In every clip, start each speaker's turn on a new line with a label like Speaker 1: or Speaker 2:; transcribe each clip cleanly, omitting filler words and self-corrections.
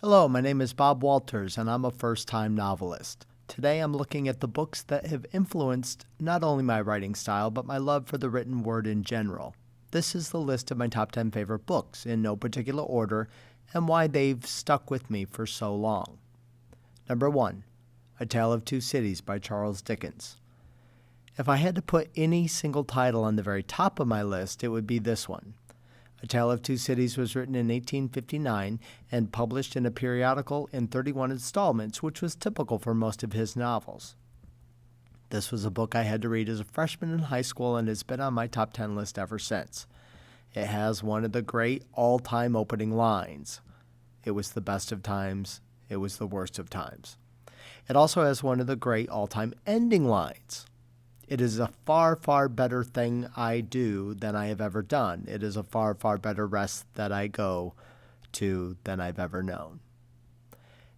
Speaker 1: Hello, my name is Bob Walters, and I'm a first-time novelist. Today I'm looking at the books that have influenced not only my writing style, but my love for the written word in general. This is the list of my top 10 favorite books, in no particular order, and why they've stuck with me for so long. Number 1, A Tale of Two Cities by Charles Dickens. If I had to put any single title on the very top of my list, it would be this one. A Tale of Two Cities was written in 1859 and published in a periodical in 31 installments, which was typical for most of his novels. This was a book I had to read as a freshman in high school and has been on my top 10 list ever since. It has one of the great all-time opening lines. It was the best of times, it was the worst of times. It also has one of the great all-time ending lines. It is a far, far better thing I do than I have ever done. It is a far, far better rest that I go to than I've ever known.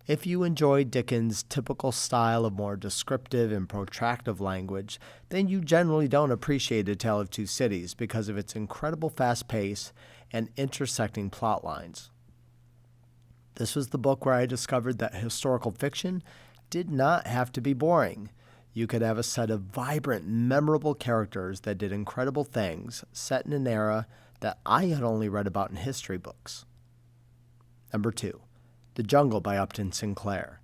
Speaker 1: If you enjoy Dickens' typical style of more descriptive and protractive language, then you generally don't appreciate A Tale of Two Cities because of its incredible fast pace and intersecting plot lines. This was the book where I discovered that historical fiction did not have to be boring. You could have a set of vibrant, memorable characters that did incredible things, set in an era that I had only read about in history books. Number 2, The Jungle by Upton Sinclair.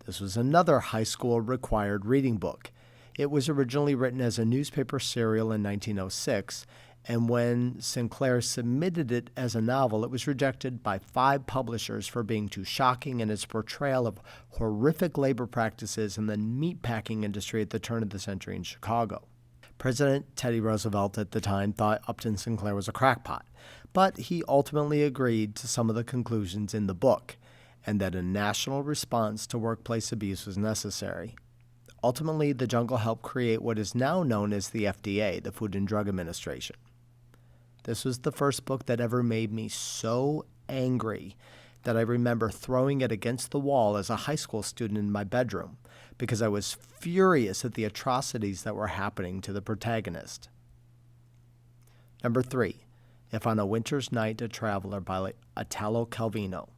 Speaker 1: This was another high school required reading book. It was originally written as a newspaper serial in 1906, and when Sinclair submitted it as a novel, it was rejected by 5 publishers for being too shocking in its portrayal of horrific labor practices in the meatpacking industry at the turn of the century in Chicago. President Teddy Roosevelt at the time thought Upton Sinclair was a crackpot, but he ultimately agreed to some of the conclusions in the book, and that a national response to workplace abuse was necessary. Ultimately, The Jungle helped create what is now known as the FDA, the Food and Drug Administration. This was the first book that ever made me so angry that I remember throwing it against the wall as a high school student in my bedroom because I was furious at the atrocities that were happening to the protagonist. Number 3, If on a Winter's Night a Traveler by Italo Calvino.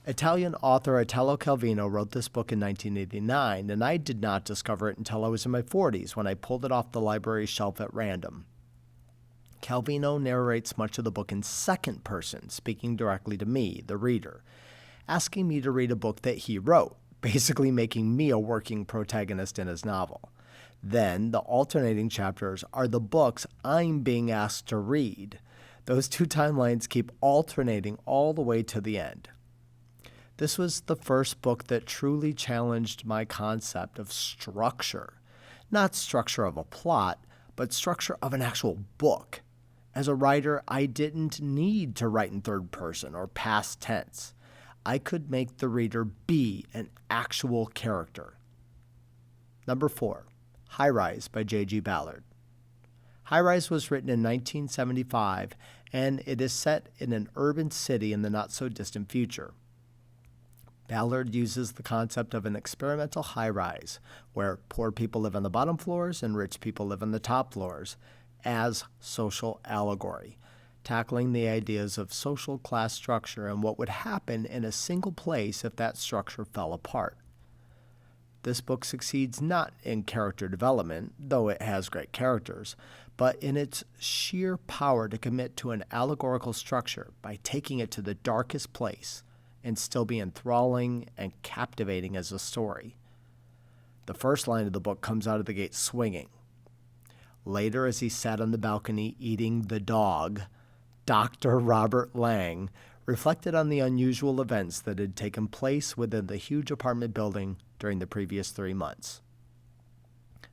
Speaker 1: Italian author Italo Calvino wrote this book in 1989, and I did not discover it until I was in my 40s when I pulled it off the library shelf at random. Calvino narrates much of the book in second person, speaking directly to me, the reader, asking me to read a book that he wrote, basically making me a working protagonist in his novel. Then, the alternating chapters are the books I'm being asked to read. Those two timelines keep alternating all the way to the end. This was the first book that truly challenged my concept of structure. Not structure of a plot, but structure of an actual book. As a writer, I didn't need to write in third person or past tense. I could make the reader be an actual character. Number 4, Highrise by J.G. Ballard. Highrise was written in 1975, and it is set in an urban city in the not-so-distant future. Ballard uses the concept of an experimental high-rise, where poor people live on the bottom floors and rich people live on the top floors, as social allegory, tackling the ideas of social class structure and what would happen in a single place if that structure fell apart. This book succeeds not in character development, though it has great characters, but in its sheer power to commit to an allegorical structure by taking it to the darkest place and still be enthralling and captivating as a story. The first line of the book comes out of the gate swinging. Later, as he sat on the balcony eating the dog, Dr. Robert Lang reflected on the unusual events that had taken place within the huge apartment building during the previous 3 months.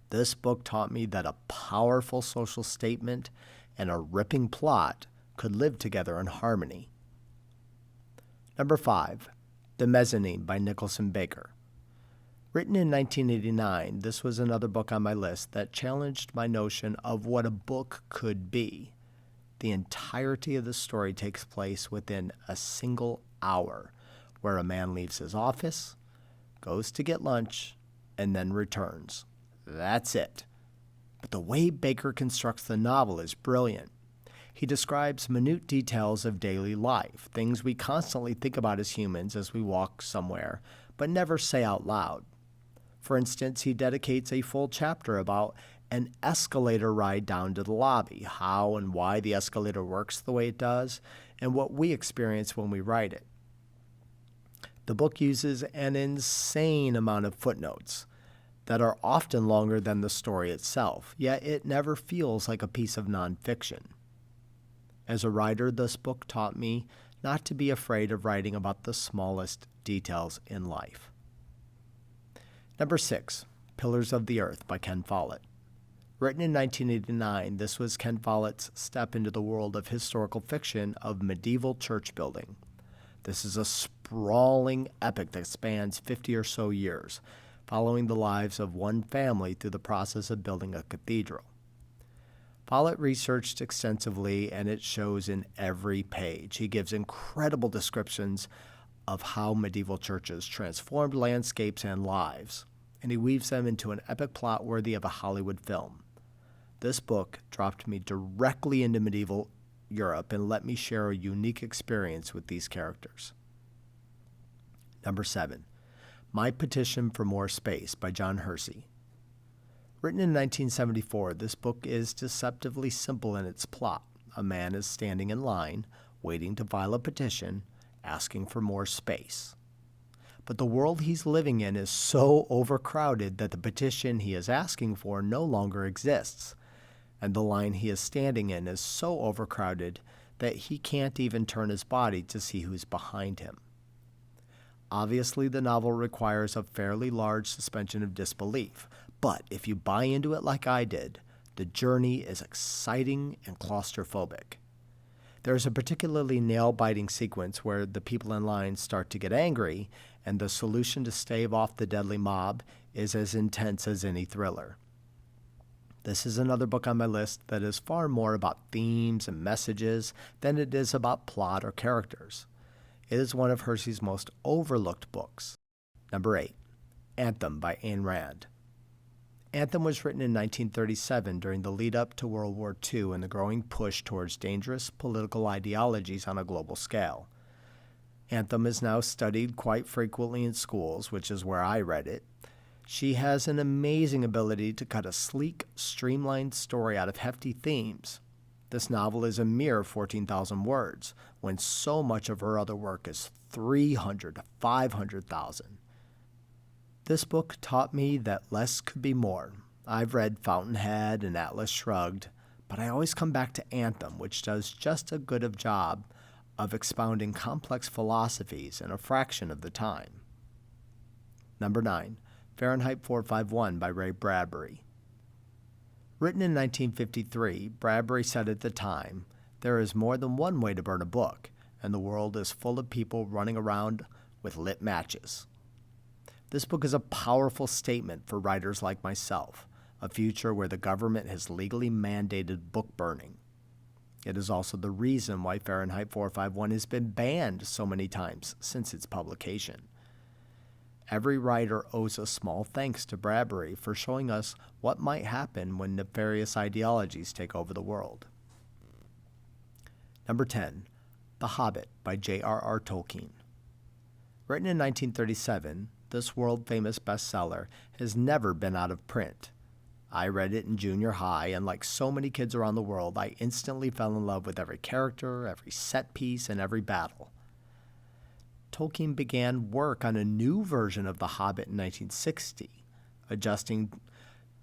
Speaker 1: This book taught me that a powerful social statement and a ripping plot could live together in harmony. Number 5, The Mezzanine by Nicholson Baker. Written in 1989, this was another book on my list that challenged my notion of what a book could be. The entirety of the story takes place within a single hour, where a man leaves his office, goes to get lunch, and then returns. That's it. But the way Baker constructs the novel is brilliant. He describes minute details of daily life, things we constantly think about as humans as we walk somewhere, but never say out loud. For instance, he dedicates a full chapter about an escalator ride down to the lobby, how and why the escalator works the way it does, and what we experience when we ride it. The book uses an insane amount of footnotes that are often longer than the story itself, yet it never feels like a piece of nonfiction. As a writer, this book taught me not to be afraid of writing about the smallest details in life. Number 6, Pillars of the Earth by Ken Follett. Written in 1989, this was Ken Follett's step into the world of historical fiction of medieval church building. This is a sprawling epic that spans 50 or so years, following the lives of one family through the process of building a cathedral. Follett researched extensively, and it shows in every page. He gives incredible descriptions of how medieval churches transformed landscapes and lives, and he weaves them into an epic plot worthy of a Hollywood film. This book dropped me directly into medieval Europe and let me share a unique experience with these characters. Number 7, My Petition for More Space by John Hersey. Written in 1974, this book is deceptively simple in its plot. A man is standing in line, waiting to file a petition, asking for more space. But the world he's living in is so overcrowded that the petition he is asking for no longer exists, and the line he is standing in is so overcrowded that he can't even turn his body to see who's behind him. Obviously, the novel requires a fairly large suspension of disbelief, but if you buy into it like I did, the journey is exciting and claustrophobic. There's a particularly nail-biting sequence where the people in line start to get angry, and the solution to stave off the deadly mob is as intense as any thriller. This is another book on my list that is far more about themes and messages than it is about plot or characters. It is one of Hersey's most overlooked books. Number 8, Anthem by Ayn Rand. Anthem was written in 1937 during the lead-up to World War II and the growing push towards dangerous political ideologies on a global scale. Anthem is now studied quite frequently in schools, which is where I read it. She has an amazing ability to cut a sleek, streamlined story out of hefty themes. This novel is a mere 14,000 words, when so much of her other work is 300 to 500,000. This book taught me that less could be more. I've read Fountainhead and Atlas Shrugged, but I always come back to Anthem, which does just as good a job of expounding complex philosophies in a fraction of the time. Number 9, Fahrenheit 451 by Ray Bradbury. Written in 1953, Bradbury said at the time, "There is more than one way to burn a book, and the world is full of people running around with lit matches." This book is a powerful statement for writers like myself, a future where the government has legally mandated book burning. It is also the reason why Fahrenheit 451 has been banned so many times since its publication. Every writer owes a small thanks to Bradbury for showing us what might happen when nefarious ideologies take over the world. Number 10, The Hobbit by J.R.R. Tolkien. Written in 1937, this world-famous bestseller has never been out of print. I read it in junior high, and like so many kids around the world, I instantly fell in love with every character, every set piece, and every battle. Tolkien began work on a new version of The Hobbit in 1960, adjusting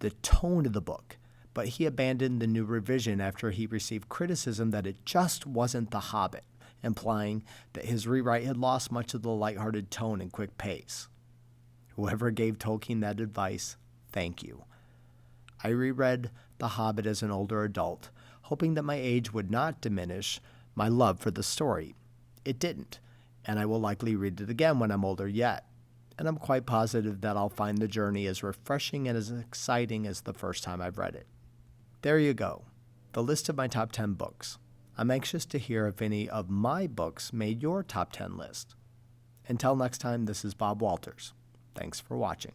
Speaker 1: the tone of the book, but he abandoned the new revision after he received criticism that it just wasn't The Hobbit, implying that his rewrite had lost much of the lighthearted tone and quick pace. Whoever gave Tolkien that advice, thank you. I reread The Hobbit as an older adult, hoping that my age would not diminish my love for the story. It didn't, and I will likely read it again when I'm older yet, and I'm quite positive that I'll find the journey as refreshing and as exciting as the first time I've read it. There you go, the list of my top 10 books. I'm anxious to hear if any of my books made your top 10 list. Until next time, this is Bob Walters. Thanks for watching.